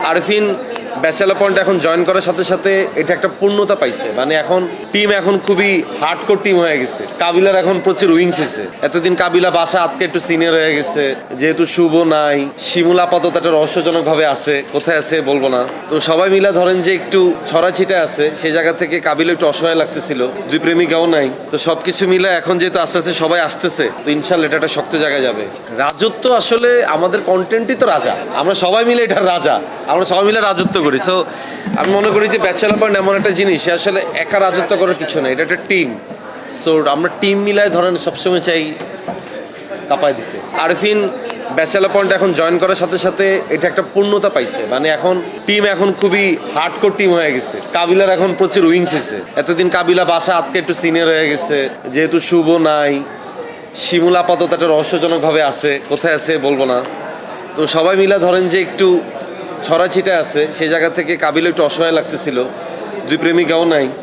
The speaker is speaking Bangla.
আরফিন ব্যাচেলার পয়েন্ট এখন জয়েন করার সাথে সাথে এটা একটা পূর্ণতা পাইছে, মানে এখন টিম এখন খুবই হার্ডকোর টিম হয়ে গেছে। কাবিলার এখন প্রচুর উইংস হয়েছে। এতদিন কাবিলা বাসা আজকে একটু সিনিয়র হয়ে গেছে, যেহেতু শুভ নাই, শিমুল আপাতত একটা রহস্যজনক ভাবে আছে, কোথায় আছে বলবো না। তো সবাই মিলা ধরেন যে একটু ছড়াছিটা আছে, সেই জায়গা থেকে কাবিলা একটু অসহায় লাগতেছিল, দুই প্রেমিকাও নাই। তো সবকিছু মিলে এখন যেহেতু আস্তে আস্তে সবাই আসতেছে, তো ইনশাল্লাহ এটা একটা শক্ত জায়গায় যাবে। রাজত্ব আসলে আমাদের কন্টেন্টই তো রাজা, আমরা সবাই মিলে এটার রাজা, আমরা সবাই মিলে রাজত্ব করি। সো আমি মনে করি যে ব্যাচেলার পয়েন্ট এমন একটা জিনিস, সে আসলে একা রাজত্ব করার কিছু না, এটা একটা টিম। সো আমরা টিম মিলায় ধরেন সবসময় চাই কাঁপায় দিতে। আরফিন ব্যাচেলার পয়েন্ট এখন জয়েন করার সাথে সাথে এটা একটা পূর্ণতা পাইছে, মানে এখন টিম এখন খুবই হার্ডকোর টিম হয়ে গেছে। কাবিলার এখন প্রচুর উইংস হয়েছে। এতদিন কাবিলা বাসা আজকে একটু সিনিয়র হয়ে গেছে, যেহেতু শুভ নাই, শিমুল আপাতত একটা রহস্যজনক ভাবে আছে, কোথায় আছে বলবো না। তো সবাই মিলা ধরেন যে একটু ছড়াছিটা আছে, সেই জায়গা থেকে কাবিলা একটু অসহায় লাগতেছিল, দুই প্রেমিকাও নাই।